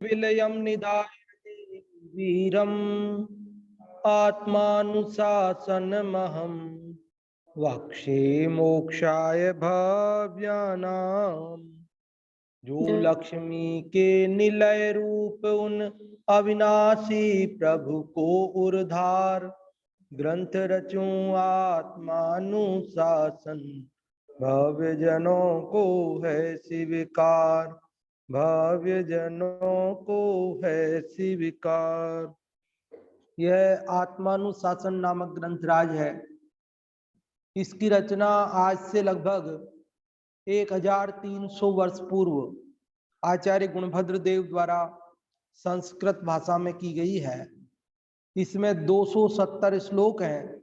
William निधाय वीरम आत्मानुशासनमहं वक्षे मोक्षाय भव्यानाम। जो लक्ष्मी के निलय रूप उन अविनाशी प्रभु को उर्धार ग्रंथ रचूं आत्मानुशासन भव्य जनों को है स्वीकार। भव्य जनों को है स्वीकार। यह आत्मानुशासन नामक ग्रंथराज है। इसकी रचना आज से लगभग 1300 वर्ष पूर्व आचार्य गुणभद्र देव द्वारा संस्कृत भाषा में की गई है। इसमें 270 श्लोक हैं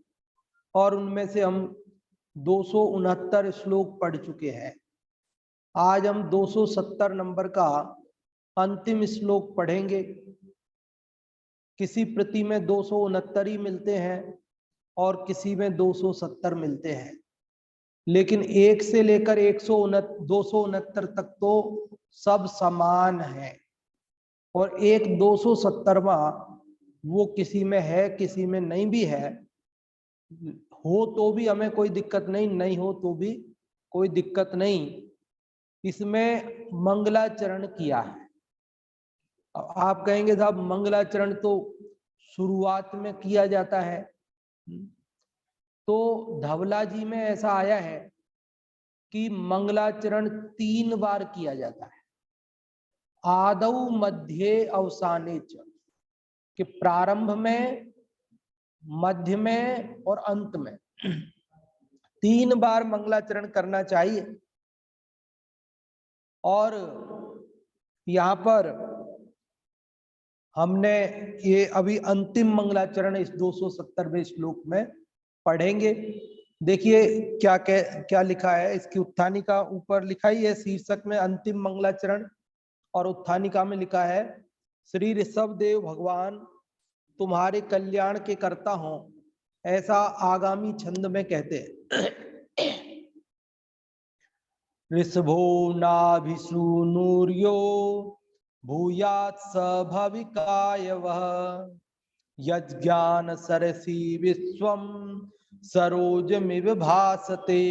और उनमें से हम 269 श्लोक पढ़ चुके हैं। आज हम 270 नंबर का अंतिम श्लोक पढ़ेंगे। किसी प्रति में 269 ही मिलते हैं और किसी में 270 मिलते हैं, लेकिन 1 से लेकर 269 तक तो सब समान है और एक 270वां वो किसी में है किसी में नहीं भी है। हो तो भी हमें कोई दिक्कत नहीं, नहीं हो तो भी कोई दिक्कत नहीं। इसमें मंगलाचरण किया है। अब आप कहेंगे साहब मंगलाचरण तो शुरुआत में किया जाता है, तो धवला जी में ऐसा आया है कि मंगलाचरण 3 बार किया जाता है। आदौ मध्य अवसाने च, कि प्रारंभ में, मध्य में और अंत में 3 बार मंगलाचरण करना चाहिए। और यहाँ पर हमने ये अभी अंतिम मंगलाचरण इस 270वें श्लोक में पढ़ेंगे। देखिए क्या लिखा है। इसकी उत्थानिका ऊपर लिखा ही है शीर्षक में अंतिम मंगलाचरण, और उत्थानिका में लिखा है श्री ऋषभ देव भगवान तुम्हारे कल्याण के कर्ता हों, ऐसा आगामी छंद में कहते हैं। ऋषभो नाभिसूनुर्यो भूयात् सभविकाय वः यज्ञान सरसी विश्वम सरोजमिव भासते।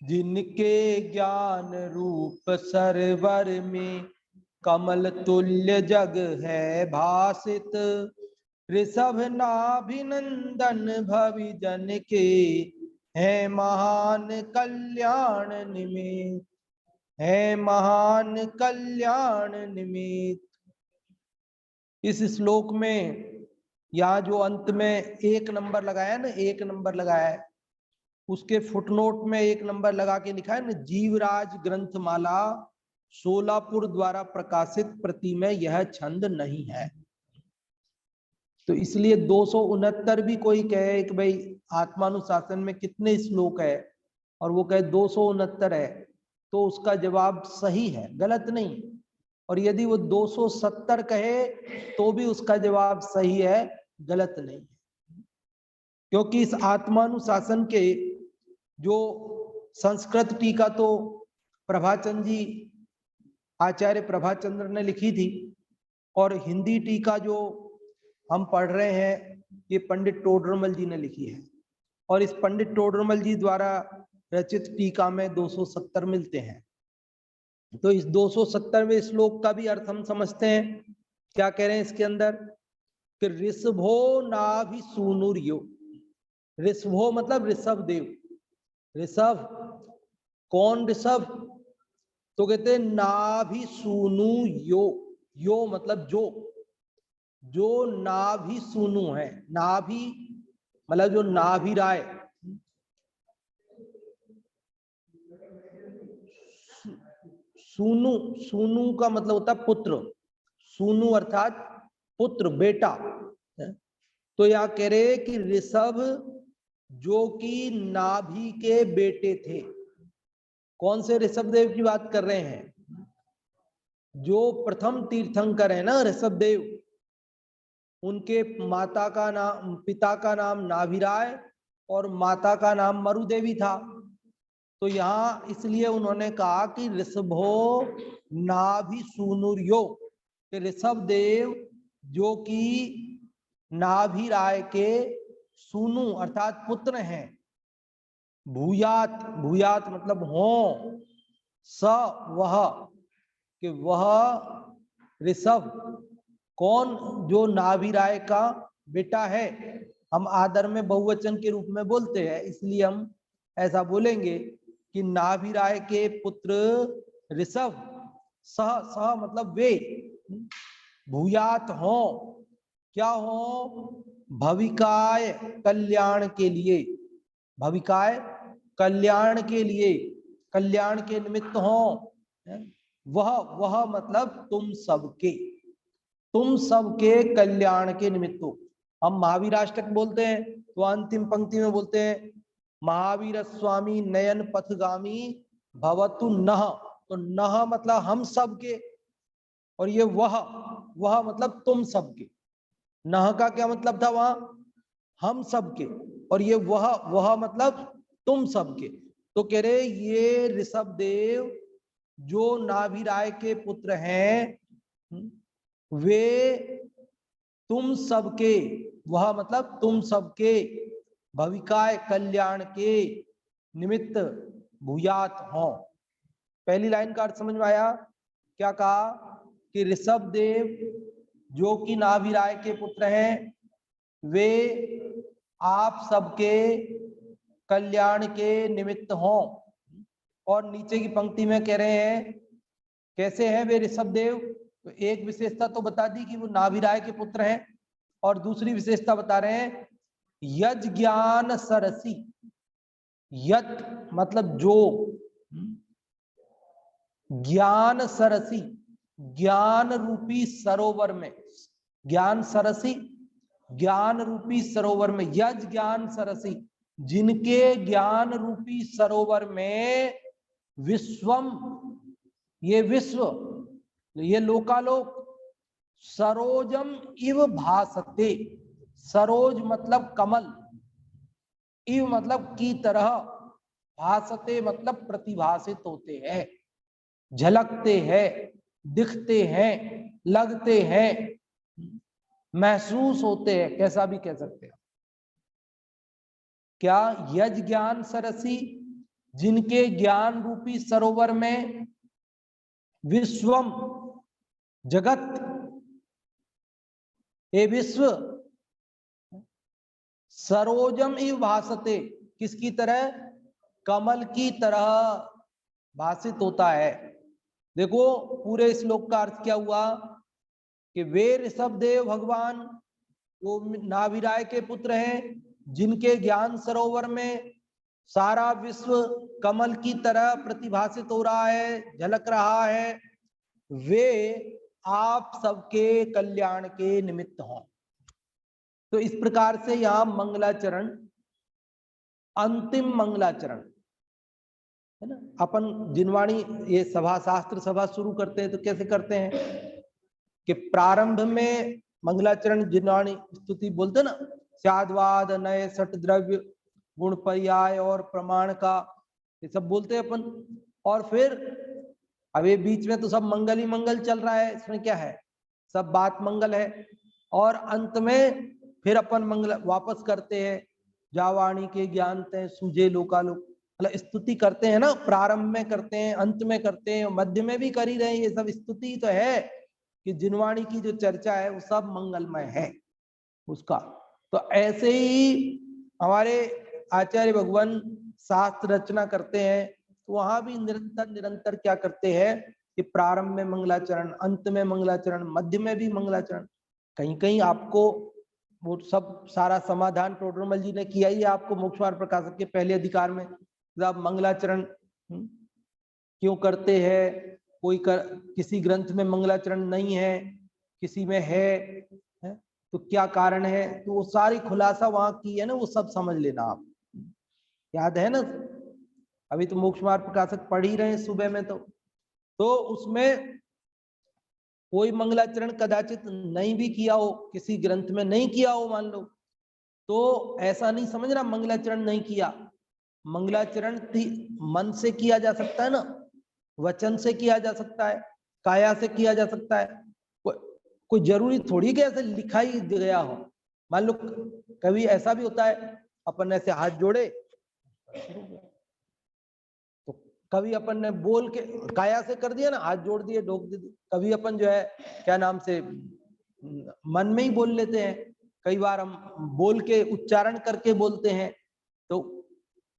जिनके ज्ञान रूप सरवर में कमल तुल्य जग है भासित, ऋषभ नाभिनंदन भवि जन के है महान कल्याण निमित्त, है महान कल्याण निमित्त। इस श्लोक में यहाँ जो अंत में 1 नंबर लगाया ना, 1 नंबर लगाया है, उसके फुटनोट में 1 नंबर लगा के लिखा है ना, जीवराज ग्रंथमाला सोलापुर द्वारा प्रकाशित प्रति में यह छंद नहीं है। तो इसलिए 269 भी कोई कहे कि भाई आत्मानुशासन में कितने श्लोक है और वो कहे 269 है, तो उसका जवाब सही है, गलत नहीं। और यदि वो 270 कहे तो भी उसका जवाब सही है, गलत नहीं। क्योंकि इस आत्मानुशासन के जो संस्कृत टीका तो प्रभाचंद जी, आचार्य प्रभाचंद्र ने लिखी थी, और हिंदी टीका जो हम पढ़ रहे हैं ये पंडित टोडरमल जी ने लिखी है। और इस पंडित टोडरमल जी द्वारा रचित टीका में 270 मिलते हैं। तो इस 270वें श्लोक का भी अर्थ हम समझते हैं। क्या कह रहे हैं इसके अंदर कि ऋषभो नाभि सूनुर्यो। ऋषभो मतलब ऋषभ देव। ऋषभ कौन ऋषभ? तो कहते हैं नाभि सूनु यो। यो मतलब जो नाभि सूनु है। नाभि मतलब जो नाभि राय। सूनु, सूनु का मतलब होता है पुत्र। सूनु अर्थात पुत्र, बेटा। तो यहाँ कह रहे कि ऋषभ जो कि नाभि के बेटे थे। कौन से ऋषभ देव की बात कर रहे हैं? जो प्रथम तीर्थंकर है ना ऋषभ देव, उनके माता का नाम, पिता का नाम नाभिराय और माता का नाम मरुदेवी था। तो यहाँ इसलिए उन्होंने कहा कि ऋषभो नाभि सूनुर्यो, कि ऋषभ देव जो कि नाभि राय के सूनु अर्थात पुत्र हैं, भूयात, भूयात मतलब हो, स वह, कि वह ऋषभ कौन, जो नाभि राय का बेटा है। हम आदर में बहुवचन के रूप में बोलते हैं, इसलिए हम ऐसा बोलेंगे कि नाभि राय के पुत्र ऋषभ, सह, सह मतलब वे, भूयात हो, क्या हो, भविकाय कल्याण के लिए, भविकाय कल्याण के लिए, कल्याण के निमित्त हो, वह मतलब तुम सबके, तुम सबके कल्याण के निमित्त हो। हम महावीराष्टक बोलते हैं तो अंतिम पंक्ति में बोलते हैं महावीर स्वामी नयन पथगामी भवतु नह, तो नह मतलब हम सबके, और ये वह मतलब तुम सबके। नह का क्या मतलब था वहां, हम सबके, और ये वह मतलब तुम सबके। तो कह रहे ये ऋषभ देव जो नाभि राय के पुत्र हैं, वे तुम सबके, वह मतलब तुम सबके भविकाय कल्याण के निमित्त भूयात हो। पहली लाइन का अर्थ समझ में आया? क्या कहा कि ऋषभ देव जो कि नाभि राय के पुत्र हैं, वे आप सबके कल्याण के निमित्त हों। और नीचे की पंक्ति में कह रहे हैं कैसे हैं वे ऋषभ देव, तो एक विशेषता तो बता दी कि वो नाभि राय के पुत्र हैं, और दूसरी विशेषता बता रहे हैं यज ज्ञान सरसी, यत मतलब जो, ज्ञान सरसी ज्ञान रूपी सरोवर में, ज्ञान सरसी ज्ञान रूपी सरोवर में, यज ज्ञान सरसी जिनके ज्ञान रूपी सरोवर में विश्वम, ये विश्व, ये लोकालोक, सरोजम इव भासते, सरोज मतलब कमल, इव मतलब की तरह, भासते मतलब प्रतिभासित होते हैं, झलकते हैं, दिखते हैं, लगते हैं, महसूस होते हैं, कैसा भी कह सकते हैं। क्या यज ज्ञान सरसी जिनके ज्ञान रूपी सरोवर में विश्वम जगत, ए विश्व, सरोजम इव भासते किसकी तरह, कमल की तरह भासित होता है। देखो पूरे श्लोक का अर्थ क्या हुआ कि वे ऋषभ देव भगवान वो नाभि राय के पुत्र हैं जिनके ज्ञान सरोवर में सारा विश्व कमल की तरह प्रतिभासित हो रहा है, झलक रहा है, वे आप सबके कल्याण के निमित्त हों। तो इस प्रकार से यहां मंगलाचरण, अंतिम मंगलाचरण है ना। अपन जिनवाणी ये सभा शास्त्र सभा शुरू करते हैं तो कैसे करते हैं कि प्रारंभ में मंगलाचरण जिनवाणी स्तुति बोलते ना, स्याद्वाद नए सट द्रव्य गुण पर्याय और प्रमाण का, ये सब बोलते हैं अपन। और फिर अब ये बीच में तो सब मंगल ही मंगल चल रहा है, इसमें क्या है, सब बात मंगल है। और अंत में फिर अपन मंगल वापस करते हैं, जावाणी के ज्ञान ते सूझे लोकालोक, मतलब स्तुति करते हैं ना, प्रारंभ में करते हैं, अंत में करते हैं, मध्य में भी कर ही रहे हैं। ये सब स्तुति तो है कि जिनवाणी की जो चर्चा है वो सब मंगलमय है उसका। तो ऐसे ही हमारे आचार्य भगवान शास्त्र रचना करते हैं, तो वहां भी निरंतर निरंतर क्या करते हैं कि प्रारंभ में मंगलाचरण, अंत में मंगलाचरण, मध्य में भी मंगलाचरण। कहीं कहीं आपको वो सब सारा समाधान टोडरमल जी ने किया ही है आपको मोक्ष मार्ग प्रकाशक के पहले अधिकार में, आप मंगलाचरण क्यों करते हैं, किसी ग्रंथ में मंगलाचरण नहीं है, किसी में है तो क्या कारण है, तो वो सारी खुलासा वहां की है ना, वो सब समझ लेना आप। याद है ना, अभी तो मोक्ष मार्ग प्रकाशक पढ़ ही रहे हैं सुबह में, तो उसमें कोई मंगलाचरण कदाचित नहीं भी किया हो, किसी ग्रंथ में नहीं किया हो मान लो, तो ऐसा नहीं समझना मंगलाचरण नहीं किया। मंगलाचरण मन से किया जा सकता है ना, वचन से किया जा सकता है, काया से किया जा सकता है, कोई जरूरी थोड़ी कि ऐसे लिखा ही गया हो। मान लो कभी ऐसा भी होता है अपन ऐसे हाथ जोड़े तो कभी अपन ने बोल के काया से कर दिया ना, हाथ जोड़ दिए ढोक दिए। कभी अपन जो है क्या नाम से मन में ही बोल लेते हैं, कई बार हम बोल के उच्चारण करके बोलते हैं। तो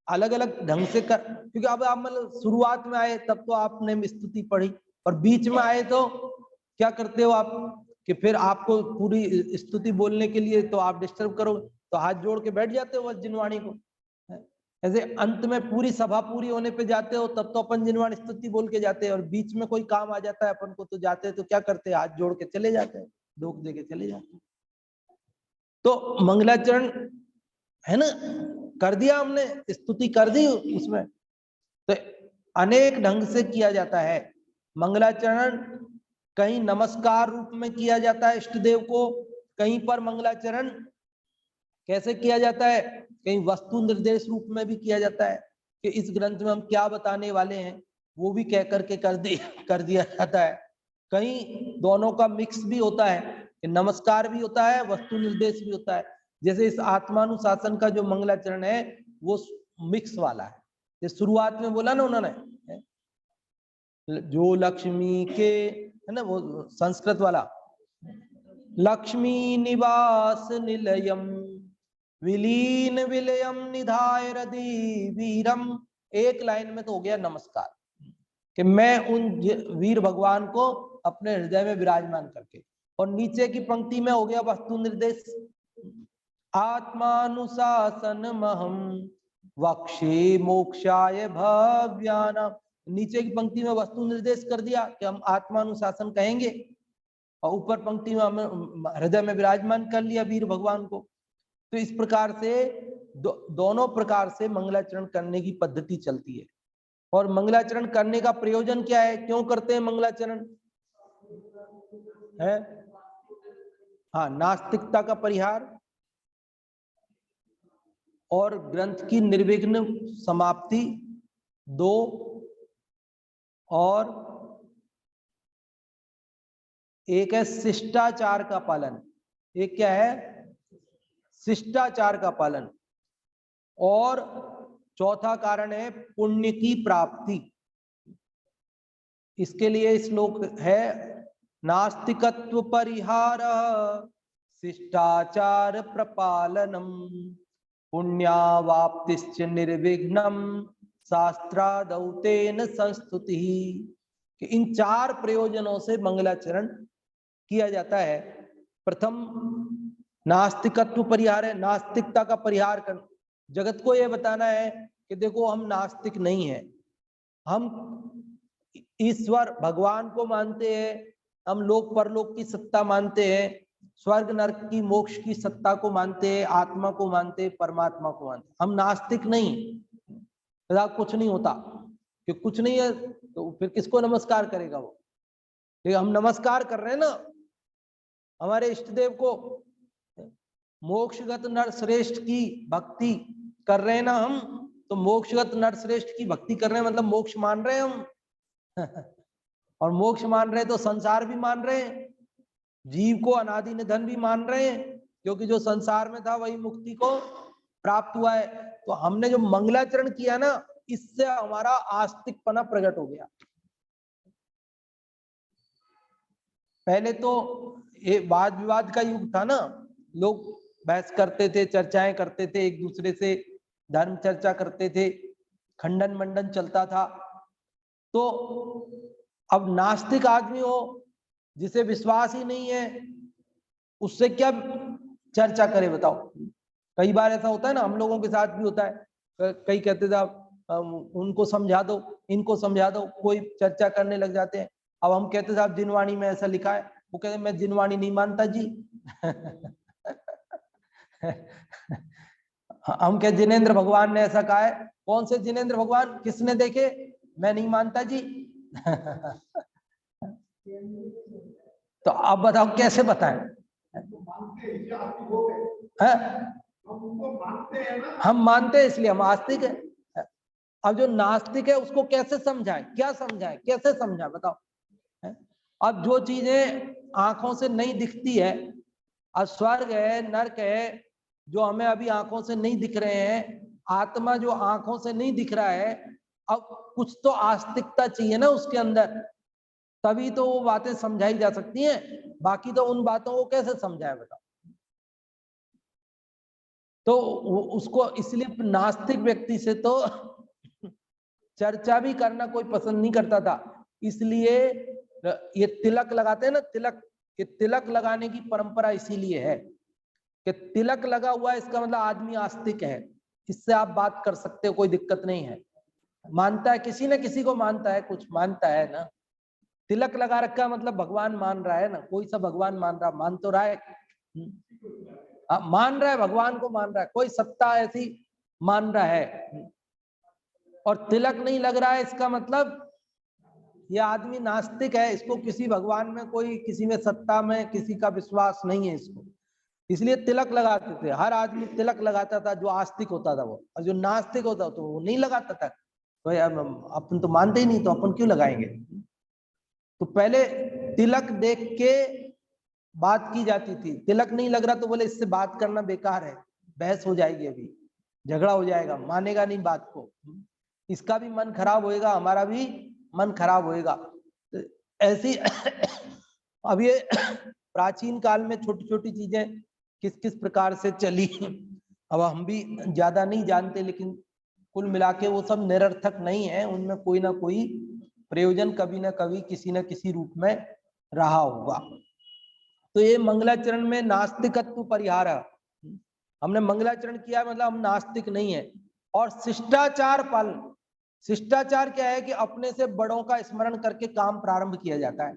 अलग अलग ढंग से कर, क्योंकि अब आप मतलब शुरुआत में आए तब तो आपने स्तुति पढ़ी, और बीच में आए तो क्या करते हो आप कि फिर आपको पूरी स्तुति बोलने के लिए तो आप डिस्टर्ब करोगे, तो हाथ जोड़ के बैठ जाते हो बस जिनवाणी को। ऐसे अंत में पूरी सभा पूरी होने पे जाते हो तब तो अपन जिनवाणी स्तुति बोल के जाते हैं, और बीच में कोई काम आ जाता है अपन को तो जाते हैं तो क्या करते हैं, हाथ जोड़ के चले जाते हैं, ढोक दे के चले जाते हैं। तो मंगलाचरण है ना, कर दिया हमने, स्तुति कर दी उसमें। तो अनेक ढंग से किया जाता है मंगलाचरण। कहीं नमस्कार रूप में किया जाता है इष्ट देव को, कहीं पर मंगलाचरण कैसे किया जाता है, कहीं वस्तु निर्देश रूप में भी किया जाता है कि इस ग्रंथ में हम क्या बताने वाले हैं वो भी कह करके कर दिया जाता है। कहीं दोनों का मिक्स भी होता है कि नमस्कार भी होता है, वस्तु निर्देश भी होता है। जैसे इस आत्मानुशासन का जो मंगलाचरण है वो मिक्स वाला है। ये शुरुआत में बोला ना उन्होंने, जो लक्ष्मी के है ना, वो संस्कृत वाला, लक्ष्मी निवास निलयम विलीन विलयम निधाय हृदि वीरम। एक लाइन में तो हो गया नमस्कार कि मैं उन वीर भगवान को अपने हृदय में विराजमान करके, और नीचे की पंक्ति में हो गया वस्तु निर्देश, आत्मानुशासन महम वक्षे मोक्षाय भव्यानाम। नीचे की पंक्ति में वस्तु निर्देश कर दिया कि हम आत्मानुशासन कहेंगे, और ऊपर पंक्ति में हमें हृदय में विराजमान कर लिया वीर भगवान को। तो इस प्रकार से दोनों प्रकार से मंगलाचरण करने की पद्धति चलती है। और मंगलाचरण करने का प्रयोजन क्या है, क्यों करते हैं मंगलाचरण है? हाँ, नास्तिकता का परिहार और ग्रंथ की निर्विघ्न समाप्ति, 2 और एक है शिष्टाचार का पालन। एक क्या है? शिष्टाचार का पालन। और चौथा कारण है पुण्य की प्राप्ति। इसके लिए श्लोक है, नास्तिकत्व परिहार शिष्टाचार प्रपालनम पुण्यावाप्तिश्च निर्विघ्नम शास्त्रादौतेन संस्तुति। कि इन 4 प्रयोजनों से मंगलाचरण किया जाता है। प्रथम नास्तिकत्व परिहार है, नास्तिकता का परिहार कर, जगत को यह बताना है कि देखो हम नास्तिक नहीं है, हम ईश्वर भगवान को मानते हैं, हम लोक परलोक की सत्ता मानते हैं, स्वर्ग नरक की मोक्ष की सत्ता को मानते हैं, आत्मा को मानते हैं, परमात्मा को मानते हैं। हम नास्तिक नहीं, कुछ नहीं होता कि कुछ नहीं है तो फिर किसको नमस्कार करेगा वो। लेकिन हम नमस्कार कर रहे हैं ना हमारे इष्ट देव को, मोक्षगत नर श्रेष्ठ की भक्ति कर रहे हैं ना हम, तो मोक्षगत नर श्रेष्ठ की भक्ति कर रहे हैं मतलब मोक्ष मान रहे हैं हम और मोक्ष मान रहे हैं तो संसार भी मान रहे हैं, जीव को अनादि निधन भी मान रहे हैं, क्योंकि जो संसार में था वही मुक्ति को प्राप्त हुआ है। तो हमने जो मंगलाचरण किया ना, इससे हमारा आस्तिकपना प्रकट हो गया। पहले तो ये वाद विवाद का युग था ना, लोग बहस करते थे, चर्चाएं करते थे, एक दूसरे से धर्म चर्चा करते थे, खंडन मंडन चलता था। तो अब नास्तिक आदमी हो जिसे विश्वास ही नहीं है, उससे क्या चर्चा करे बताओ। कई बार ऐसा होता है ना, हम लोगों के साथ भी होता है, कई कहते थे उनको समझा दो, इनको समझा दो, कोई चर्चा करने लग जाते हैं। अब हम कहते साहब जिनवाणी में ऐसा लिखा है, वो कहते मैं जिनवाणी नहीं मानता जी हम कह जिनेंद्र भगवान ने ऐसा कहा है, कौन से जिनेंद्र भगवान, किसने देखे, मैं नहीं मानता जी तो आप बताओ कैसे बताएं? हम मानते हैं इसलिए हम आस्तिक है। अब जो नास्तिक है उसको कैसे समझाएं, क्या समझाएं, कैसे समझाएं बताओ? अब जो चीजें आंखों से नहीं दिखती है, अब स्वर्ग है, नरक है, जो हमें अभी आंखों से नहीं दिख रहे हैं, आत्मा जो आंखों से नहीं दिख रहा है, अब कुछ तो आस्तिकता चाहिए ना उसके अंदर, तभी तो वो बातें समझाई जा सकती हैं। बाकी तो उन बातों को कैसे समझाए बताओ। तो उसको इसलिए नास्तिक व्यक्ति से तो चर्चा भी करना कोई पसंद नहीं करता था। इसलिए ये तिलक लगाते हैं ना, तिलक, ये तिलक लगाने की परंपरा इसीलिए है कि तिलक लगा हुआ है, इसका मतलब आदमी आस्तिक है, इससे आप बात कर सकते हो, कोई दिक्कत नहीं है। मानता है, किसी न किसी को मानता है, कुछ मानता है ना। तिलक लगा रखा मतलब भगवान मान रहा है ना, कोई सा भगवान मान रहा, मान तो रहा है, मान रहा है, भगवान को मान रहा है, कोई सत्ता ऐसी मान रहा है। और तिलक नहीं लग रहा है, इसका मतलब ये आदमी नास्तिक है, इसको किसी भगवान में, कोई किसी में सत्ता में किसी का विश्वास नहीं है इसको, इसलिए तिलक लगाते थे। हर आदमी तिलक लगाता था जो आस्तिक होता था वो, और जो नास्तिक होता तो वो नहीं लगाता था। तो अपन तो मानते ही नहीं, तो अपन क्यों लगाएंगे। तो पहले तिलक देख के बात की जाती थी, तिलक नहीं लग रहा तो बोले इससे बात करना बेकार है, बहस हो जाएगी, अभी झगड़ा हो जाएगा, मानेगा नहीं बात को, इसका भी मन खराब होएगा, हमारा भी मन खराब होएगा। तो ऐसी अब ये प्राचीन काल में छोटी छोटी चीजें किस किस प्रकार से चली, अब हम भी ज्यादा नहीं जानते, लेकिन कुल मिला के वो सब निरर्थक नहीं है, उनमें कोई ना कोई प्रयोजन कभी ना कभी किसी न किसी रूप में रहा होगा। तो ये मंगलाचरण में नास्तिकत्व परिहार है, हमने मंगलाचरण किया मतलब हम नास्तिक नहीं है। और शिष्टाचार पालन, शिष्टाचार क्या है कि अपने से बड़ों का स्मरण करके काम प्रारंभ किया जाता है।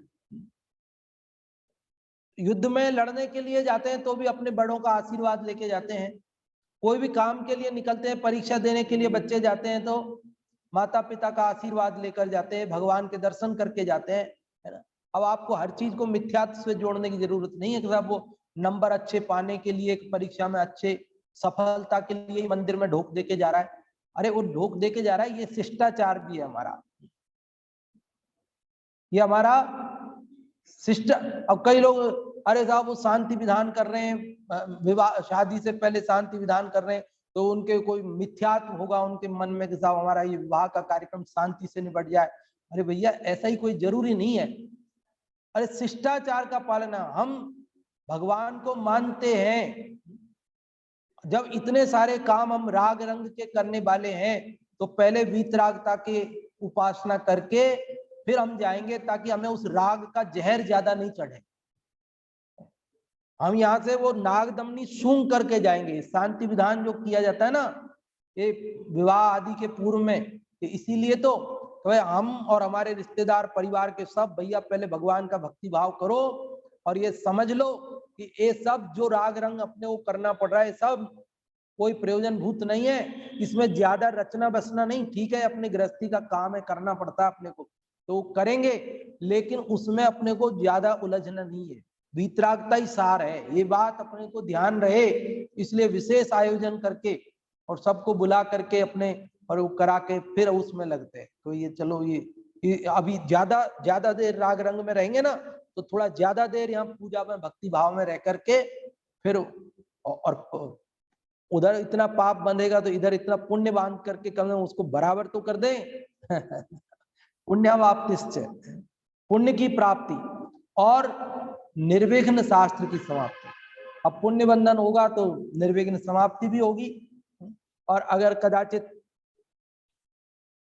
युद्ध में लड़ने के लिए जाते हैं तो भी अपने बड़ों का आशीर्वाद लेके जाते हैं, कोई भी काम के लिए निकलते हैं, परीक्षा देने के लिए बच्चे जाते हैं तो माता पिता का आशीर्वाद लेकर जाते हैं, भगवान के दर्शन करके जाते हैं, है ना। अब आपको हर चीज को मिथ्यात्व से जोड़ने की जरूरत नहीं है कि साहब वो नंबर अच्छे पाने के लिए, परीक्षा में अच्छे सफलता के लिए ही मंदिर में ढोक दे के जा रहा है। अरे वो ढोक दे के जा रहा है, ये शिष्टाचार भी है हमारा, ये हमारा शिष्ट। अब कई लोग, अरे साहब वो शांति विधान कर रहे हैं, विवाह शादी से पहले शांति विधान कर रहे हैं, तो उनके कोई मिथ्यात्व होगा उनके मन में कि साहब हमारा ये विवाह का कार्यक्रम शांति से निपट जाए। अरे भैया ऐसा ही कोई जरूरी नहीं है। अरे शिष्टाचार का पालन, हम भगवान को मानते हैं, जब इतने सारे काम हम राग रंग के करने वाले हैं तो पहले वीतरागता के उपासना करके फिर हम जाएंगे, ताकि हमें उस राग का जहर ज्यादा नहीं चढ़े। हम यहाँ से वो नागदमनी सूंघ करके जाएंगे। शांति विधान जो किया जाता है ना ये विवाह आदि के पूर्व में, इसीलिए तो हम और हमारे रिश्तेदार परिवार के सब भैया पहले भगवान का भक्ति भाव करो, और ये समझ लो कि ये सब जो राग रंग अपने को करना पड़ रहा है सब कोई प्रयोजन भूत नहीं है, इसमें ज्यादा रचना बसना नहीं। ठीक है अपने गृहस्थी का काम है, करना पड़ता है अपने को, तो करेंगे, लेकिन उसमें अपने को ज्यादा उलझना नहीं है, वीतरागता ही सार है, ये बात अपने को ध्यान रहे। इसलिए विशेष आयोजन करके और सबको बुला करके अपने और वो करा के फिर उसमें लगते हैं। तो ये चलो ये अभी ज्यादा देर राग रंग में रहेंगे ना, तो थोड़ा ज्यादा देर यहाँ पूजा में भक्ति भाव में रह करके फिर और उधर इतना पाप बंधेगा तो इधर इतना पुण्य बांध करके कम उसको बराबर तो कर दें। पुण्यवाप्तिश्च, पुण्य की प्राप्ति और निर्विघ्न शास्त्र की समाप्ति। अब पुण्य बंधन होगा तो निर्विघ्न समाप्ति भी होगी। और अगर कदाचित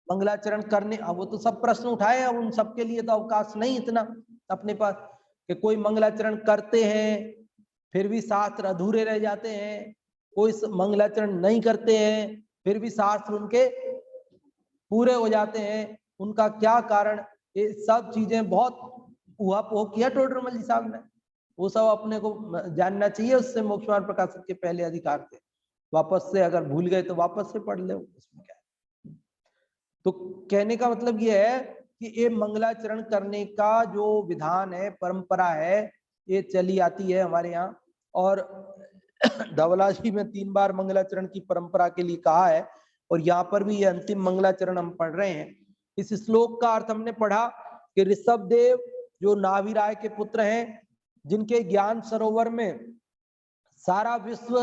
मंगलाचरण करने, अब वो तो सब प्रश्न उठाए, अब उन सबके लिए तो अवकाश नहीं इतना अपने पास कि कोई मंगलाचरण करते हैं फिर भी शास्त्र अधूरे रह जाते हैं, कोई मंगलाचरण नहीं करते हैं फिर भी शास्त्र उनके पूरे हो जाते हैं, उनका क्या कारण। ये सब चीजें बहुत उहापोह किया टोडरमल जी साहब ने, वो सब अपने को जानना चाहिए। उससे मोक्ष मार्ग प्रकाशक के पहले अधिकार थे, वापस से अगर भूल गए तो वापस से पढ़ ले, उसमें क्या है। तो कहने का मतलब ये है कि ये मंगलाचरण करने का जो विधान है, परंपरा है, ये चली आती है हमारे यहाँ। और धवला जी में 3 बार मंगलाचरण की परंपरा के लिए कहा है, और यहाँ पर भी ये अंतिम मंगलाचरण हम पढ़ रहे हैं। इस श्लोक का अर्थ हमने पढ़ा कि ऋषभ देव जो नाभिराय के पुत्र हैं, जिनके ज्ञान सरोवर में सारा विश्व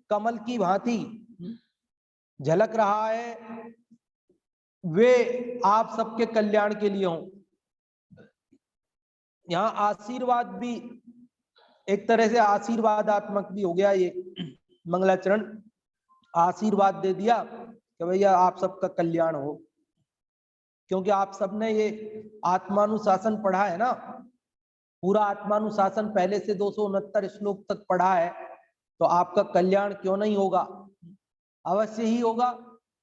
कमल की भांति झलक रहा है, वे आप सबके कल्याण के लिए हों। यहाँ आशीर्वाद भी एक तरह से आशीर्वादात्मक भी हो गया, ये मंगलाचरण आशीर्वाद दे दिया कि भैया आप सबका कल्याण हो, क्योंकि आप सबने ये आत्मानुशासन पढ़ा है ना, पूरा आत्मानुशासन पहले से 269 श्लोक तक पढ़ा है, तो आपका कल्याण क्यों नहीं होगा, अवश्य ही होगा।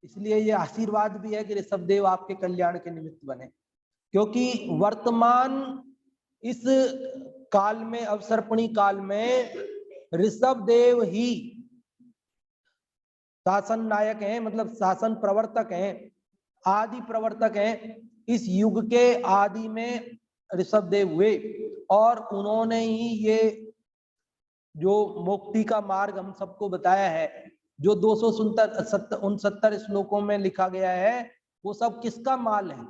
इसलिए ये आशीर्वाद भी है कि ऋषभदेव आपके कल्याण के निमित्त बने, क्योंकि वर्तमान इस काल में, अवसर्पणी काल में ऋषभदेव ही शासन नायक हैं, मतलब शासन प्रवर्तक हैं, आदि प्रवर्तक हैं। इस युग के आदि में ऋषभदेव हुए और उन्होंने ही ये जो मुक्ति का मार्ग हम सबको बताया है, जो 269 श्लोकों में लिखा गया है, वो सब किसका माल है?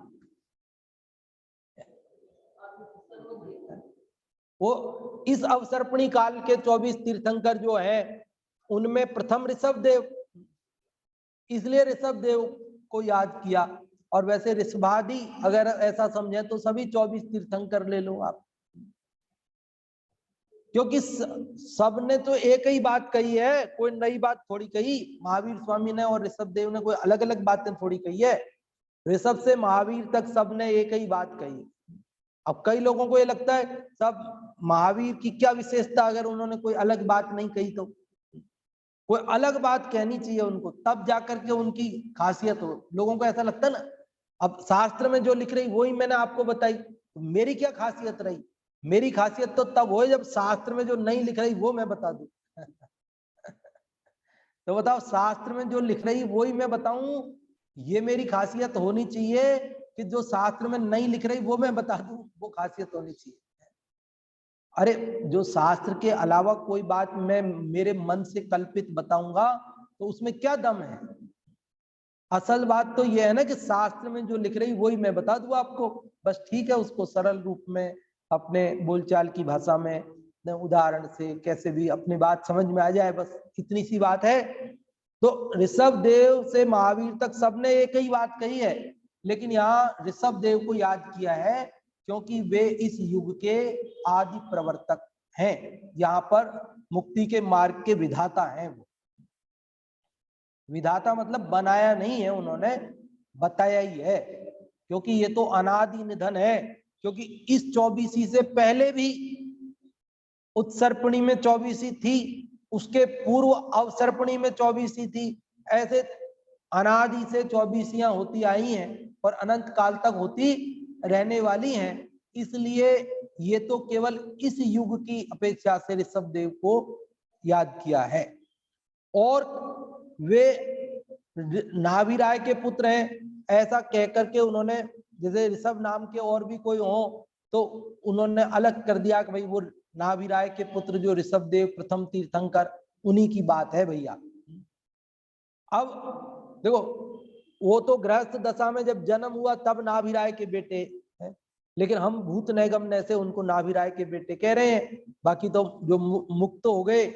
वो इस अवसर्पणी काल के 24 तीर्थंकर जो हैं, उनमें प्रथम ऋषभदेव, इसलिए ऋषभदेव को याद किया। और वैसे ऋषभादि अगर ऐसा समझे तो सभी 24 तीर्थंकर ले लो आप, क्योंकि सबने तो एक ही बात कही है, कोई नई बात थोड़ी कही। महावीर स्वामी ने और ऋषभदेव ने कोई अलग अलग बातें थोड़ी कही है, ऋषभ से महावीर तक सबने एक ही बात कही। अब कई लोगों को ये लगता है सब महावीर की क्या विशेषता, अगर उन्होंने कोई अलग बात नहीं कही तो कोई अलग बात कहनी चाहिए उनको, तब जाकर के उनकी खासियत हो। लोगों को ऐसा लगता है ना, अब शास्त्र में जो लिख रही वही मैंने आपको बताई, तो मेरी क्या खासियत रही? मेरी खासियत तो तब हो जब शास्त्र में जो नहीं लिख रही वो मैं बता दूं। तो बताओ, शास्त्र में जो लिख रही वही मैं बताऊं, ये मेरी खासियत होनी चाहिए कि जो शास्त्र में नहीं लिख रही वो मैं बता दूं, वो खासियत होनी चाहिए। अरे जो शास्त्र के अलावा कोई बात मैं मेरे मन से कल्पित बताऊंगा तो उसमें क्या दम है? असल बात तो यह है ना कि शास्त्र में जो लिख रही वही मैं बता दूं आपको, बस ठीक है। उसको सरल रूप में अपने बोलचाल की भाषा में, उदाहरण से कैसे भी अपनी बात समझ में आ जाए, बस इतनी सी बात है। तो ऋषभदेव से महावीर तक सबने एक ही बात कही है, लेकिन यहाँ ऋषभदेव को याद किया है क्योंकि वे इस युग के आदि प्रवर्तक हैं। यहाँ पर मुक्ति के मार्ग के विधाता हैं। वो विधाता मतलब बनाया नहीं है उन्होंने, बताया ही है, क्योंकि ये तो अनादि निधन है। क्योंकि इस 24 से पहले भी उत्सर्पणी में 24 थी, उसके पूर्व अवसर्पणी में 24 थी। ऐसे अनादि से 24 होती आई हैं और अनंत काल तक होती रहने वाली हैं। इसलिए ये तो केवल इस युग की अपेक्षा से ऋषभदेव को याद किया है। और वे नाभिराय के पुत्र हैं ऐसा कहकर के उन्होंने, जैसे ऋषभ नाम के और भी कोई हो तो उन्होंने अलग कर दिया कि भाई वो नाभिराय के पुत्र जो ऋषभदेव प्रथम तीर्थंकर, उन्हीं की बात है भैया। अब देखो, वो तो गृहस्थ दशा में जब जन्म हुआ तब नाभिराय के बेटे हैं, लेकिन हम भूत नैगम्य से उनको नाभिराय के बेटे कह रहे हैं। बाकी तो जो मुक्त हो गए,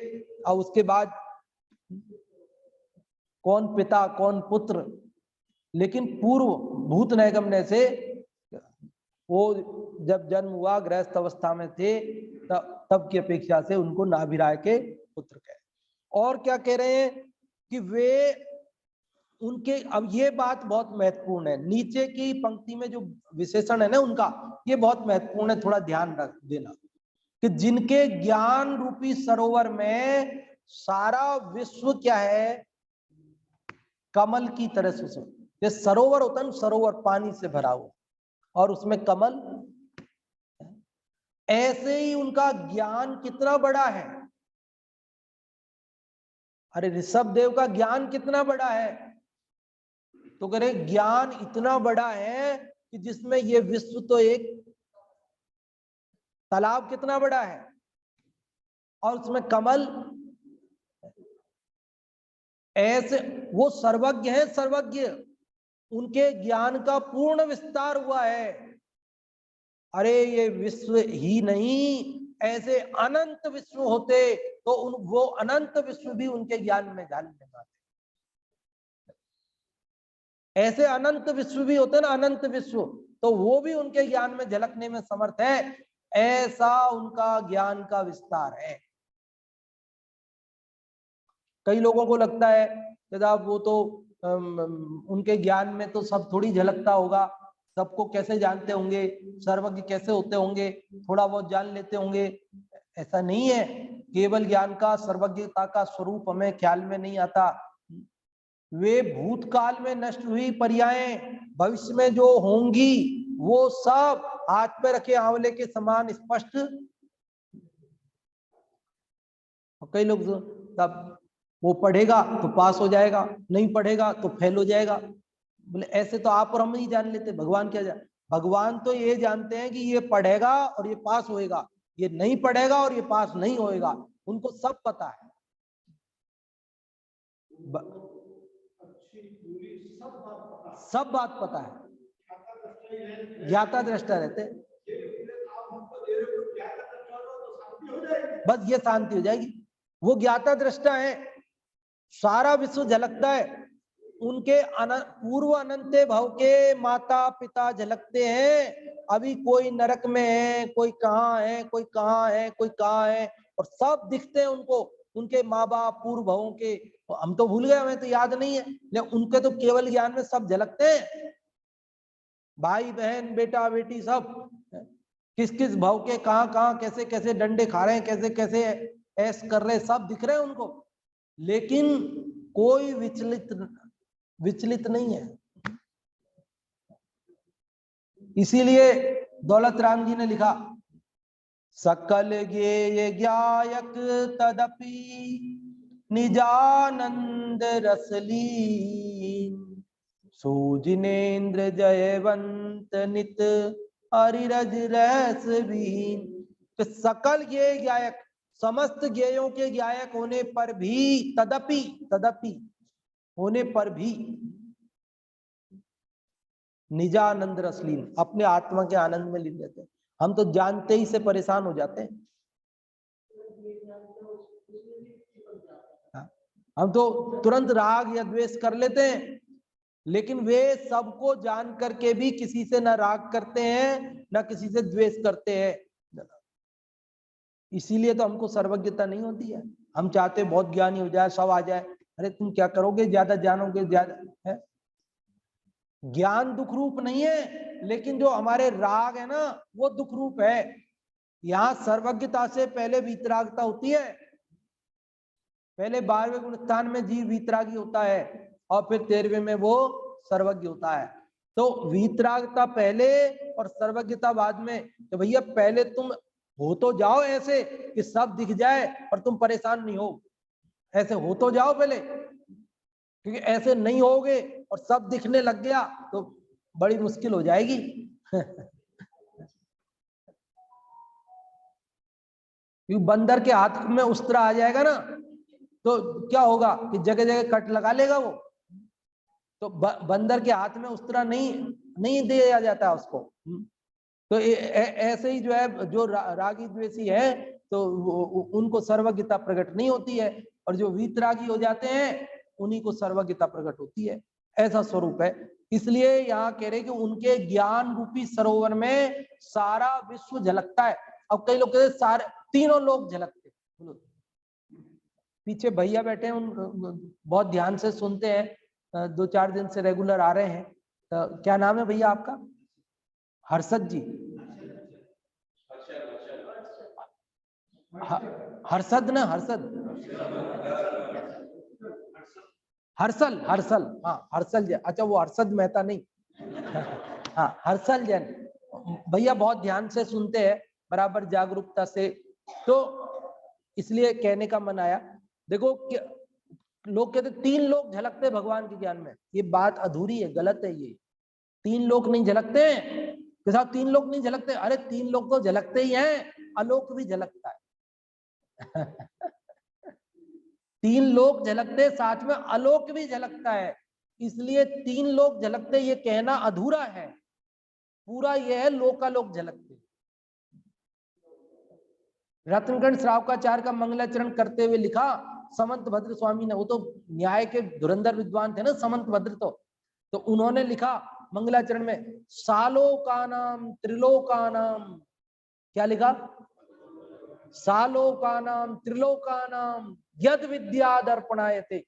और उसके बाद कौन पिता कौन पुत्र, लेकिन पूर्व भूत नैगम्य से वो जब जन्म हुआ गृहस्थ अवस्था में थे, तब की अपेक्षा से उनको नाभिराय के पुत्र कहे। और क्या कह रहे हैं कि वे उनके, अब ये बात बहुत महत्वपूर्ण है, नीचे की पंक्ति में जो विशेषण है ना उनका, ये बहुत महत्वपूर्ण है, थोड़ा ध्यान रख देना कि जिनके ज्ञान रूपी सरोवर में सारा विश्व क्या है, कमल की तरह से। ये सरोवर होता है, सरोवर पानी से भरा हुआ और उसमें कमल, ऐसे ही उनका ज्ञान कितना बड़ा है। अरे ऋषभदेव का ज्ञान कितना बड़ा है, तो कह रहे ज्ञान इतना बड़ा है कि जिसमें ये विश्व तो एक तालाब कितना बड़ा है और उसमें कमल, ऐसे वो सर्वज्ञ है, सर्वज्ञ, उनके ज्ञान का पूर्ण विस्तार हुआ है। अरे ये विश्व ही नहीं, ऐसे अनंत विश्व होते तो वो अनंत विश्व भी उनके ज्ञान में जान ले पाते। ऐसे अनंत विश्व भी होते ना, अनंत विश्व, तो वो भी उनके ज्ञान में झलकने में समर्थ है। ऐसा उनका ज्ञान का विस्तार है। कई लोगों को लगता है कि साहब वो तो उनके ज्ञान में तो सब थोड़ी झलकता होगा, सबको कैसे जानते होंगे, सर्वज्ञ कैसे होते होंगे, थोड़ा बहुत जान लेते होंगे। ऐसा नहीं है। केवल ज्ञान का, सर्वज्ञता का स्वरूप हमें ख्याल में नहीं आता। वे भूतकाल में नष्ट हुई पर्यायें भविष्य में जो होंगी वो सब हाथ पे रखे आंवले के समान स्पष्ट। कई लोग तब वो पढ़ेगा तो पास हो जाएगा, नहीं पढ़ेगा तो फेल हो जाएगा। बोले ऐसे तो आप और हम ही जान लेते, भगवान क्या जान। भगवान तो ये जानते हैं कि ये पढ़ेगा और ये पास होएगा, ये नहीं पढ़ेगा और ये पास नहीं होएगा, उनको सब पता है। सब बात पता है, ज्ञाता दृष्टा रहते। बस ये शांति हो जाएगी। वो ज्ञाता दृष्टा है, सारा विश्व झलकता है। उनके पूर्व अनंत भव के माता पिता झलकते हैं। अभी कोई नरक में है, कोई कहाँ है, कोई कहाँ है, कोई कहाँ है, और सब दिखते हैं उनको, उनके माँ बाप पूर्व भवों के। हम तो भूल गए, हमें तो याद नहीं है, लेकिन उनके तो केवल ज्ञान में सब झलकते हैं। भाई बहन बेटा बेटी सब किस किस भाव के कहाँ कहाँ कैसे कैसे डंडे खा रहे हैं, कैसे कैसे ऐस कर रहे हैं, सब दिख रहे हैं उनको। लेकिन कोई विचलित नहीं है। इसीलिए दौलत राम जी ने लिखा, सकल ज्ञेय ज्ञायक तदपि निजानंद रसलीन, सूजिनेन्द्र जयवंत नित हरिरज रस बीन। तो सकल ज्ञेय ज्ञायक, समस्त ज्ञेयों के ज्ञायक होने पर भी, तदपि होने पर भी निजानंद रसलीन, अपने आत्मा के आनंद में लीन रहते हैं। हम तो जानते ही से परेशान हो जाते हैं। हम तो तुरंत राग या द्वेष कर लेते हैं, लेकिन वे सबको जान करके भी किसी से न राग करते हैं न किसी से द्वेष करते हैं। इसीलिए तो हमको सर्वज्ञता नहीं होती है। हम चाहते बहुत ज्ञानी हो जाए, सब आ जाए। अरे तुम क्या करोगे, ज्यादा जानोगे, ज्यादा है। ज्ञान दुख रूप नहीं है, लेकिन जो हमारे राग है ना वो दुख रूप है। यहाँ सर्वज्ञता से पहले वीतरागता होती है। पहले 12वें गुणस्थान में जीव वीतरागी होता है और फिर 13वें में वो सर्वज्ञ होता है। तो वीतरागता पहले और सर्वज्ञता बाद में। तो भैया पहले तुम हो तो जाओ ऐसे कि सब दिख जाए और तुम परेशान नहीं हो, ऐसे हो तो जाओ पहले, क्योंकि ऐसे नहीं होगे और सब दिखने लग गया तो बड़ी मुश्किल हो जाएगी। क्योंकि बंदर के हाथ में उस्तरा आ जाएगा ना तो क्या होगा कि जगह जगह कट लगा लेगा वो। तो बंदर के हाथ में उस्तरा नहीं दिया जाता उसको। तो ऐसे ही जो है, जो रागी द्वेषी है तो उनको सर्वज्ञता प्रकट नहीं होती है, और जो वीतरागी हो जाते हैं उन्हीं को सर्वज्ञता प्रकट होती है। ऐसा स्वरूप है। इसलिए यहाँ कह रहे कि उनके ज्ञान रूपी सरोवर में सारा विश्व झलकता है। अब कई लोग कहते हैं सारे तीनों लोग झलकते। पीछे भैया बैठे हैं, उन बहुत ध्यान से सुनते हैं, 2-4 दिन से रेगुलर आ रहे हैं। तो क्या नाम है भैया आपका? हर्षद जी। हर्षद ना, हर्षद, हर्षल, हर्षल, हाँ हर्षल जैन। अच्छा वो हर्षद मेहता नहीं। हाँ हर्षल जैन भैया बहुत ध्यान से सुनते हैं, बराबर जागरूकता से। तो इसलिए कहने का मन आया। देखो लोग कहते 3 लोग झलकते भगवान के ज्ञान में, ये बात अधूरी है, गलत है ये। 3 लोग नहीं झलकते कि साहब 3 लोग नहीं झलकते। अरे 3 लोग तो झलकते ही हैं, आलोक भी झलकता है। 3 लोग झलकते साथ में आलोक भी झलकता है। इसलिए 3 लोग झलकते ये कहना अधूरा है। पूरा ये है लोकालोक झलकते। रत्नगण श्रावकाचार्य का मंगलाचरण करते हुए लिखा समंत भद्र स्वामी ने, वो तो न्याय के धुरंधर विद्वान थे ना समंत भद्र, तो उन्होंने लिखा मंगलाचरण में सालोकानाम त्रिलोकानाम, क्या लिखा? सालोकानाम त्रिलोकानाम यद विद्या दर्पणायते।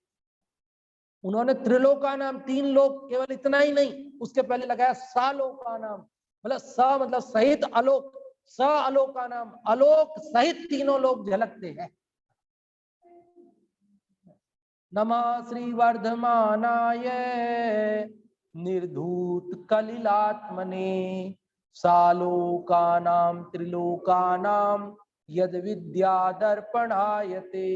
उन्होंने त्रिलोकानाम, 3 लोक, केवल इतना ही नहीं, उसके पहले लगाया सालोकानाम, मतलब स मतलब सहित अलोक, स अलोकानाम, अलोक सहित तीनों लोग झलकते हैं। नमः श्री वर्धमानाय निर्धूत कलिलात्मने सालोकानाम त्रिलोकानाम यद विद्या दर्पणायते।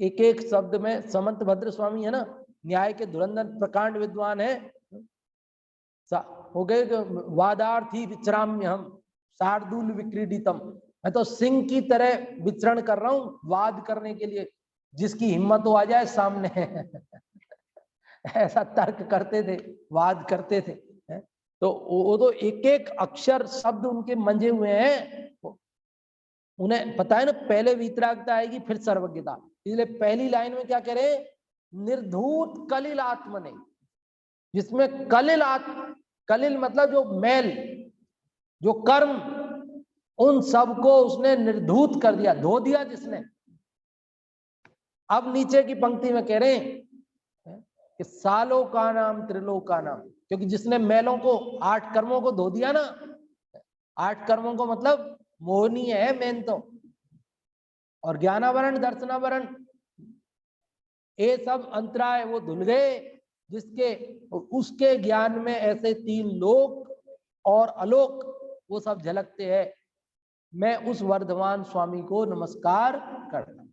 एक एक शब्द में समंत भद्र स्वामी है ना, न्याय के धुरंधर प्रकांड विद्वान है, हो गए वादार्थी विचराम्य हम शार्दूल विक्रीडितम, मैं तो सिंह की तरह विचरण कर रहा हूं वाद करने के लिए, जिसकी हिम्मत हो आ जाए सामने ऐसा तर्क करते थे, वाद करते थे। तो वो तो एक एक अक्षर शब्द उनके मंजे हुए हैं, उन्हें पता है ना पहले वीतरागता आएगी फिर सर्वज्ञता, इसलिए पहली लाइन में क्या करे, निर्धूत कलिल आत्मने, जिसमें कलिल मतलब जो मैल, जो कर्म, उन सबको उसने निर्धूत कर दिया, धो दिया जिसने। अब नीचे की पंक्ति में कह रहे हैं कि सालों का नाम त्रिलोक का नाम, क्योंकि जिसने मैलों को 8 कर्मों को धो दिया ना, 8 कर्मों को मतलब मोहनीय है मेन तो, और ज्ञानावरण दर्शनावरण ये सब अंतराय वो धुल गए, जिसके उसके ज्ञान में ऐसे 3 लोक और अलोक वो सब झलकते हैं। मैं उस वर्धमान स्वामी को नमस्कार करता हूं।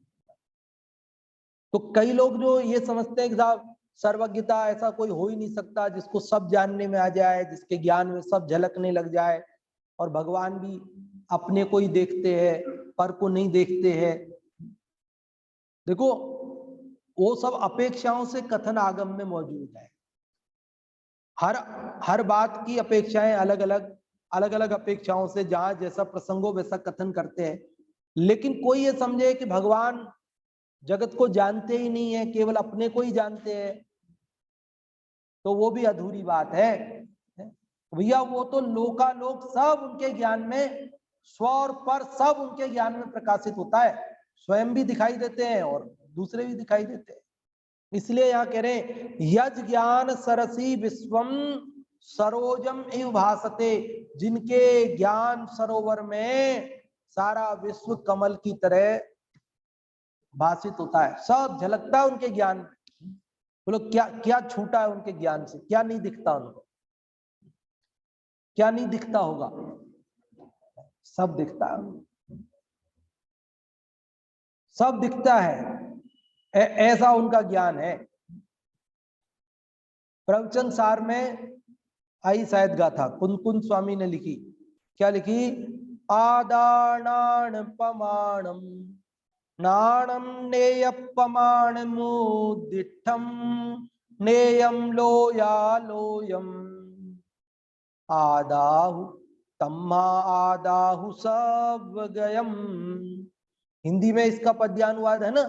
तो कई लोग जो ये समझते हैं कि साहब सर्वज्ञता ऐसा कोई हो ही नहीं सकता जिसको सब जानने में आ जाए, जिसके ज्ञान में सब झलकने लग जाए, और भगवान भी अपने को ही देखते हैं, पर को नहीं देखते हैं। देखो वो सब अपेक्षाओं से कथन आगम में मौजूद है, हर बात की अपेक्षाएं अलग अलग अपेक्षाओं से, जहां जैसा प्रसंग हो वैसा कथन करते हैं। लेकिन कोई ये समझे कि भगवान जगत को जानते ही नहीं है, केवल अपने को ही जानते हैं, तो वो भी अधूरी बात है। भैया वो तो लोकालोक सब उनके ज्ञान में, स्व और पर सब उनके ज्ञान में प्रकाशित होता है, स्वयं भी दिखाई देते हैं और दूसरे भी दिखाई देते हैं। इसलिए यहाँ कह रहे यज ज्ञान सरसी विश्वम सरोजम इव भासते, जिनके ज्ञान सरोवर में सारा विश्व कमल की तरह भाषित होता है, सब झलकता है उनके ज्ञान में। बोलो क्या क्या छूटा है उनके ज्ञान से, क्या नहीं दिखता उनको, क्या नहीं दिखता होगा, सब दिखता है, सब दिखता है, ऐसा उनका ज्ञान है। प्रवचन सार में आई शायद गाथा कुंद स्वामी ने लिखी, क्या लिखी, आदानान पमाणम नाणम नेयपमाण मुदिठम नेयम लोया लोयम आदाहु तम्मा आदाहु सवगयम। हिंदी में इसका पद्यानुवाद है ना,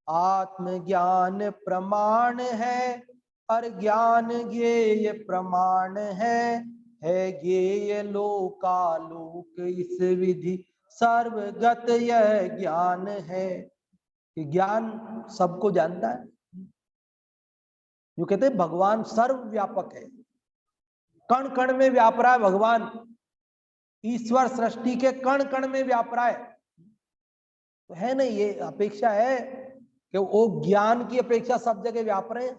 आत्मज्ञान प्रमाण है और ज्ञान ज्ञेय प्रमाण है ज्ञेय लोकालोक इस विधि सर्वगत यह ज्ञान है। कि ज्ञान सबको जानता है, जो कहते हैं भगवान सर्वव्यापक है, कण कण में व्याप रहा है भगवान, ईश्वर सृष्टि के कण कण में व्याप रहा है, तो है ना, ये अपेक्षा है कि वो ज्ञान की अपेक्षा सब जगह व्याप रहे हैं,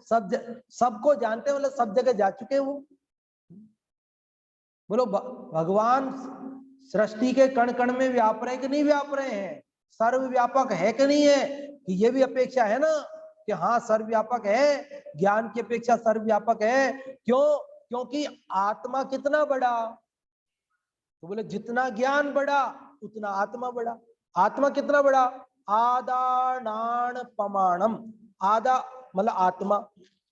सबको जानते हैं, मतलब सब जगह जा चुके हैं वो। बोलो भगवान सृष्टि के कण कण में व्याप रहे कि नहीं व्याप रहे हैं, सर्वव्यापक है कि नहीं है, कि ये भी अपेक्षा है ना कि हाँ सर्वव्यापक है, ज्ञान की अपेक्षा सर्वव्यापक है। क्यों? क्योंकि आत्मा कितना बड़ा, तो बोले जितना ज्ञान बड़ा उतना आत्मा बड़ा। आत्मा कितना बड़ा, आदानान पमाणम, आदा मतलब आत्मा,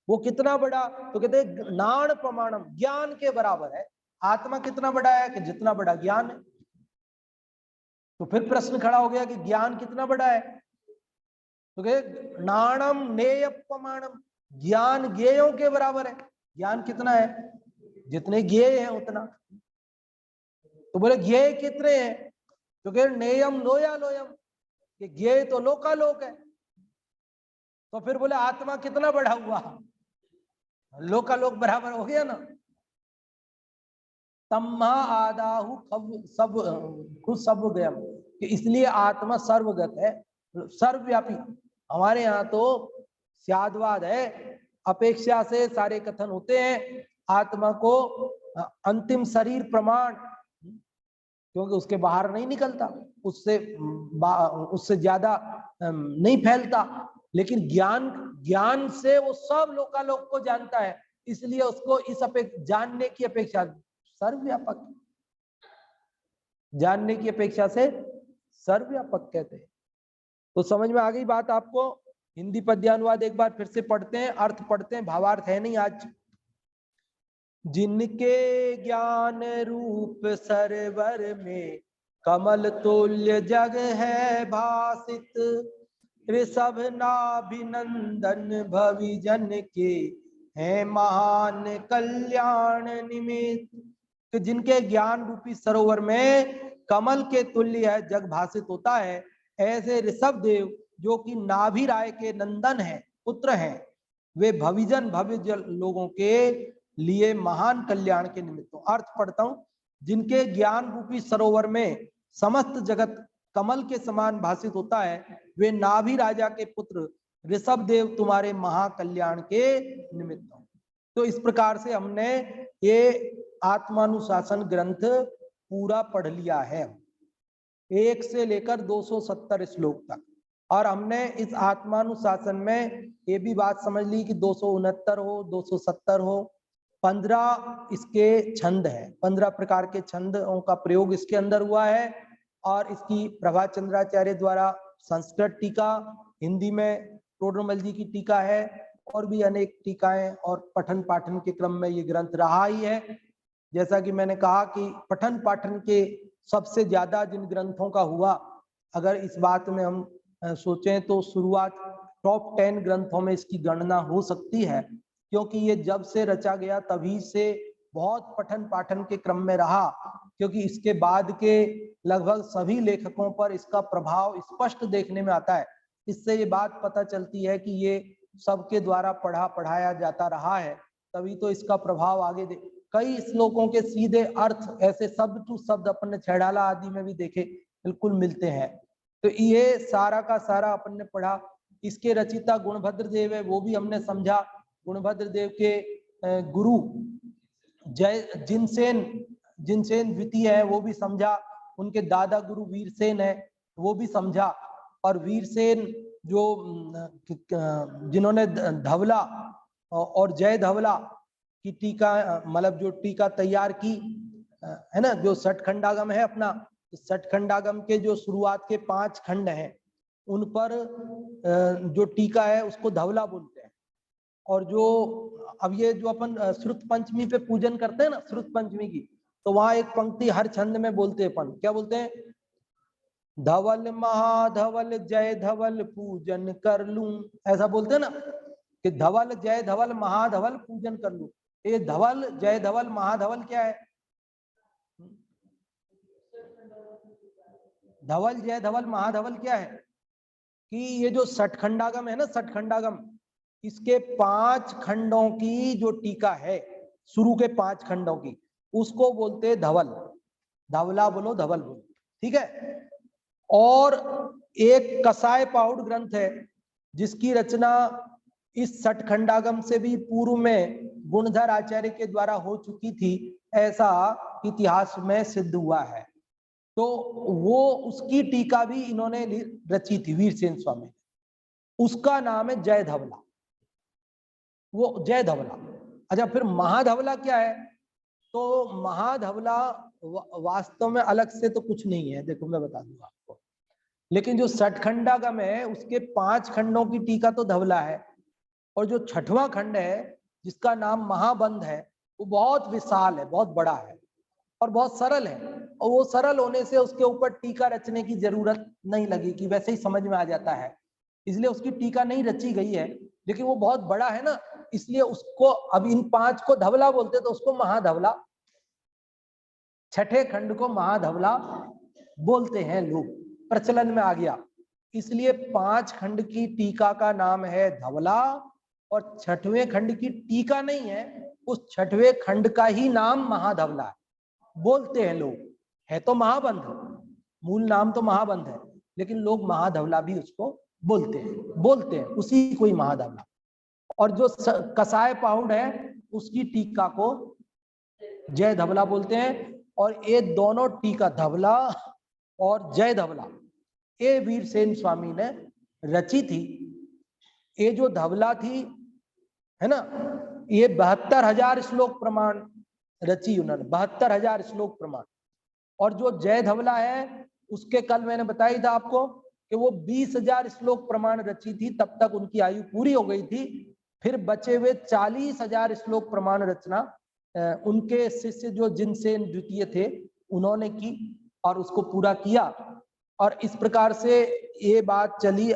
वो कितना बड़ा, तो कहते हैं नान पमाणम, ज्ञान के बराबर है। आत्मा कितना बड़ा है, कि जितना बड़ा ज्ञान है। तो फिर प्रश्न खड़ा हो गया कि ज्ञान कितना बड़ा है, तो कहे नाणम नेय प्रमाणम, ज्ञान ज्ञेयों के बराबर है। ज्ञान कितना है, जितने ज्ञेय हैं उतना। तो बोले ज्ञेय कितने हैं, तो कहे नेयम लोया लोयम, कि ज्ञेय तो लोकालोक है। तो फिर बोले आत्मा कितना बड़ा हुआ, लोकालोक बराबर हो गया ना। तम्मा आदाहु सब खुद सब गयम, कि इसलिए आत्मा सर्वगत है, सर्वव्यापी। हमारे यहाँ तो स्यादवाद है, अपेक्षा से सारे कथन होते हैं। आत्मा को अंतिम शरीर प्रमाण, क्योंकि उसके बाहर नहीं निकलता, उससे ज्यादा नहीं फैलता। लेकिन ज्ञान से वो सब लोकालोक को जानता है, इसलिए उसको इस जानने की अपेक्षा सर्वव्यापक, जानने की अपेक्षा से सर्वव्यापक कहते हैं। तो समझ में आ गई बात आपको। हिंदी पद्यानुवाद एक बार फिर से पढ़ते हैं, अर्थ पढ़ते हैं, भावार्थ है नहीं आज। जिनके ज्ञान रूप सरवर में कमल तुल्य जग है भासित, ऋषभ नाभिनंदन भविजन के हैं महान कल्याण निमित्त। जिनके ज्ञान रूपी सरोवर में कमल के तुल्य है जग भासित होता है, ऐसे ऋषभ देव जो कि नाभि राय के नंदन है, पुत्र हैं, वे भव्य लोगों के लिए महान कल्याण के निमित्त। अर्थ पढ़ता हूं, जिनके ज्ञान रूपी सरोवर में समस्त जगत कमल के समान भासित होता है, वे नाभि राजा के पुत्र ऋषभ देव तुम्हारे महाकल्याण के निमित्त। तो इस प्रकार से हमने ये आत्मानुशासन ग्रंथ पूरा पढ़ लिया है, 1 से लेकर 270 श्लोक तक। और हमने इस आत्मानुशासन में ये भी बात समझ ली कि 269 हो, 270 हो, 15 इसके छंद है, 15 प्रकार के छंदों का प्रयोग इसके अंदर हुआ है। और इसकी प्रभात चंद्राचार्य द्वारा संस्कृत टीका, हिंदी में टोडरमल जी की टीका है, और भी अनेक टीकाएं और पठन पाठन के क्रम में ये ग्रंथ रहा ही है। जैसा कि मैंने कहा कि पठन पाठन के सबसे ज्यादा जिन ग्रंथों का हुआ, अगर इस बात में हम सोचें तो शुरुआत टॉप 10 ग्रंथों में इसकी गणना हो सकती है, क्योंकि ये जब से रचा गया तभी से बहुत पठन पाठन के क्रम में रहा, क्योंकि इसके बाद के लगभग सभी लेखकों पर इसका प्रभाव स्पष्ट देखने में आता है। इससे ये बात पता चलती है कि ये सबके द्वारा पढ़ाया जाता रहा है, तभी तो इसका प्रभाव आगे कई श्लोकों के सीधे अर्थ ऐसे शब्द टू शब्द अपन ने छैडाला आदि में भी देखे, बिल्कुल मिलते हैं। तो ये सारा का सारा अपन ने पढ़ा। इसके रचिता गुणभद्र देव है, वो भी हमने समझा। गुणभद्र देव के गुरु जिनसेन द्वितीय है, वो भी समझा। उनके दादा गुरु वीरसेन है, वो भी समझा। और वीरसेन जो जिन्होंने धवला और जय धवला की टीका, मतलब जो टीका तैयार की है ना, जो सठखंडागम है अपना, सठखंडागम के जो शुरुआत के 5 खंड हैं, उन पर जो टीका है उसको धवला बोलते हैं। और जो अब ये जो अपन श्रुत पंचमी पे पूजन करते हैं ना, श्रुत पंचमी की, तो वहां एक पंक्ति हर छंद में बोलते हैं अपन, क्या बोलते हैं? धवल महाधवल जय धवल पूजन कर लूं, ऐसा बोलते हैं ना, कि धवल जय धवल महाधवल पूजन कर लूं। ये धवल जय धवल महाधवल क्या है? धवल जय धवल महाधवल क्या है कि ये जो सठखंडागम है ना, सठखंडागम, इसके 5 खंडों की जो टीका है, शुरू के 5 खंडों की, उसको बोलते धवल। धवला बोलो, धवल बोलो, ठीक है। और एक कसाय पाहुड़ ग्रंथ है जिसकी रचना इस सठखंडागम से भी पूर्व में गुणधर आचार्य के द्वारा हो चुकी थी, ऐसा इतिहास में सिद्ध हुआ है। तो वो उसकी टीका भी इन्होंने रची थी, वीरसेन स्वामी। उसका नाम है जय धवला, वो जय धवला। अच्छा, फिर महाधवला क्या है? तो महाधवला वास्तव में अलग से तो कुछ नहीं है, देखो मैं बता दूंगा आपको। लेकिन जो सठखंडागम है उसके 5 खंडों की टीका तो धवला है, और जो 6वां खंड है जिसका नाम महाबंध है, वो बहुत विशाल है, बहुत बड़ा है और बहुत सरल है। और वो सरल होने से उसके ऊपर टीका रचने की जरूरत नहीं लगी, कि वैसे ही समझ में आ जाता है, इसलिए उसकी टीका नहीं रची गई है। लेकिन वो बहुत बड़ा है ना, इसलिए उसको, अब इन 5 को धवला बोलते तो उसको महाधवला, छठे खंड को महाधवला बोलते हैं लोग, प्रचलन में आ गया। इसलिए 5 खंड की टीका का नाम है धवला, और 6वें खंड की टीका नहीं है, उस 6वें खंड का ही नाम महाधवला है, बोलते हैं लोग। है तो महाबंध, मूल नाम तो महाबंध है, लेकिन लोग महाधवला भी उसको बोलते हैं उसी को ही महाधवला। और जो कसाय पाउड है उसकी टीका को जय धवला बोलते हैं। और ये दोनों टीका, धवला और जय धवला, ये वीरसेन स्वामी ने रची थी। ये जो धवला थी है ना, ये 72,000 श्लोक प्रमाण रची उन्होंने, 72,000 श्लोक प्रमाण। और जो जय धवला है उसके कल मैंने बताया था आपको कि वो 20,000 श्लोक प्रमाण रची थी, तब तक उनकी आयु पूरी हो गई थी। फिर बचे हुए 40,000 श्लोक प्रमाण रचना उनके शिष्य जो जिनसेन द्वितीय थे उन्होंने की और उसको पूरा किया। और इस प्रकार से ये बात चली।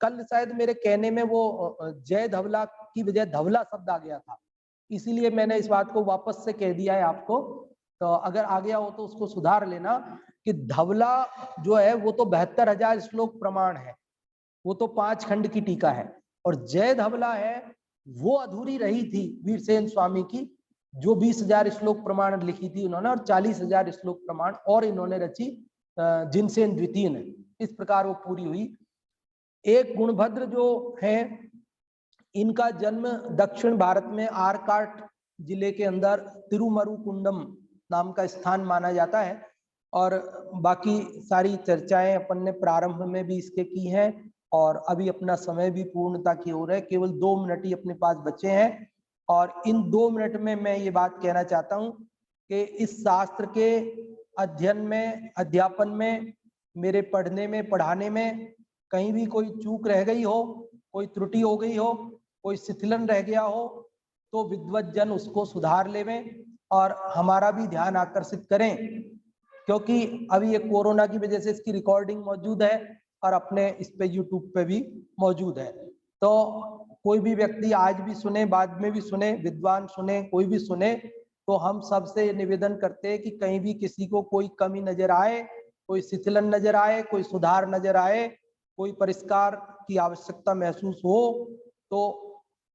कल शायद मेरे कहने में वो जय धवला की बजाय धवला शब्द आ गया था, इसीलिए मैंने इस बात को वापस से कह दिया है आपको। तो अगर आ गया हो तो उसको सुधार लेना कि धवला जो है वो तो 72,000 श्लोक प्रमाण है, वो तो 5 खंड की टीका है। और जय धवला है वो अधूरी रही थी वीरसेन स्वामी की, जो 20,000 श्लोक प्रमाण लिखी थी उन्होंने, और 40,000 श्लोक प्रमाण और इन्होंने रची जिनसेन द्वितीय ने। इस प्रकार वो पूरी हुई। एक गुणभद्र जो है, इनका जन्म दक्षिण भारत में आरकाट जिले के अंदर तिरुमरुकुंडम नाम का स्थान माना जाता है। और बाकी सारी चर्चाएं अपन ने प्रारंभ में भी इसके की हैं, और अभी अपना समय भी पूर्णता की ओर है, केवल 2 मिनट ही अपने पास बचे हैं। और इन 2 मिनट में मैं ये बात कहना चाहता हूँ कि इस शास्त्र के अध्ययन में, अध्यापन में, मेरे पढ़ने में, पढ़ाने में कहीं भी कोई चूक रह गई हो, कोई त्रुटि हो गई हो, कोई शिथिलन रह गया हो, तो विद्वत जन उसको सुधार लेवें और हमारा भी ध्यान आकर्षित करें। क्योंकि अभी ये कोरोना की वजह से इसकी रिकॉर्डिंग मौजूद है और अपने इस पे यूट्यूब पे भी मौजूद है। तो कोई भी व्यक्ति आज भी सुने, बाद में भी सुने, विद्वान सुने, कोई भी सुने, तो हम सबसे निवेदन करते हैं कि कहीं भी किसी को कोई कमी नजर आए, कोई शिथिलन नजर आए, कोई सुधार नजर आए, कोई परिष्कार की आवश्यकता महसूस हो, तो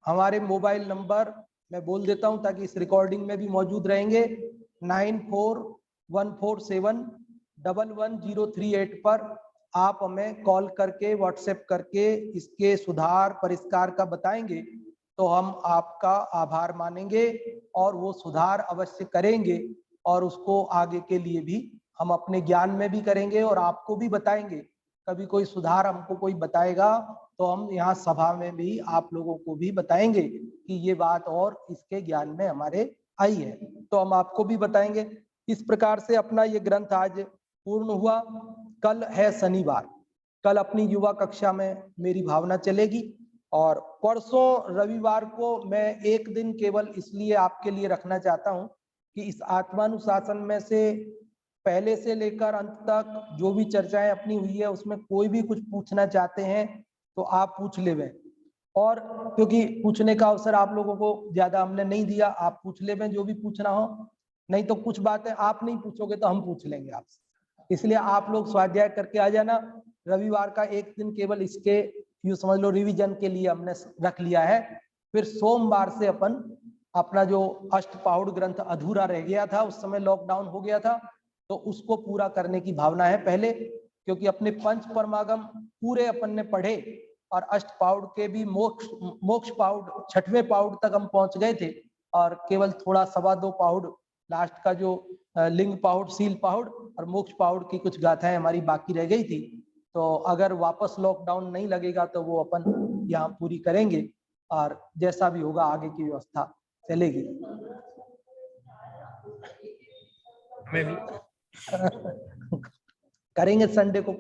हमारे मोबाइल नंबर मैं बोल देता हूं ताकि इस रिकॉर्डिंग में भी मौजूद रहेंगे। 9414711038 पर आप हमें कॉल करके, व्हाट्सएप करके इसके सुधार परिष्कार का बताएंगे तो हम आपका आभार मानेंगे और वो सुधार अवश्य करेंगे। और उसको आगे के लिए भी हम अपने ज्ञान में भी करेंगे और आपको भी बताएंगे। कभी कोई सुधार हमको कोई बताएगा तो हम यहाँ सभा में भी आप लोगों को भी बताएंगे कि ये बात और इसके ज्ञान में हमारे आई है, तो हम आपको भी बताएंगे। इस प्रकार से अपना ये ग्रंथ आज पूर्ण हुआ। कल है शनिवार, कल अपनी युवा कक्षा में मेरी भावना चलेगी, और परसों रविवार को मैं एक दिन केवल इसलिए आपके लिए रखना चाहता हूं कि इस आत्मानुशासन में से पहले से लेकर अंत तक जो भी चर्चाएं अपनी हुई है उसमें कोई भी कुछ पूछना चाहते हैं तो आप पूछ लेवें। और क्योंकि पूछने का अवसर आप लोगों को ज्यादा हमने नहीं दिया, आप पूछ लेवें जो भी पूछना हो, नहीं तो कुछ बातें आप नहीं पूछोगे तो हम पूछ लेंगे आपसे। इसलिए आप लोग स्वाध्याय करके आ जाना। रविवार का एक दिन केवल इसके यूं समझ लो रिवीजन के लिए हमने रख लिया है। फिर सोमवार से अपन अपना जो अष्टपाहुड़ ग्रंथ अधूरा रह गया था, उस समय लॉकडाउन हो गया था, तो उसको पूरा करने की भावना है पहले, क्योंकि अपने पंच परमागम पूरे अपन ने पढ़े और अष्टपाहुड़ के भी मोक्ष पाहुड़ 6वें पाहुड़ तक हम पहुंच गए थे, और केवल थोड़ा 2.25 पाहुड़ लास्ट का जो लिंग पाहुड़, सील पाहुड़ और मोक्ष पाहुड़ की कुछ गाथाएं हमारी बाकी रह गई थी। तो अगर वापस लॉकडाउन नहीं लगेगा तो वो अपन यहाँ पूरी करेंगे, और जैसा भी होगा आगे की व्यवस्था चलेगी। करेंगे संडे को।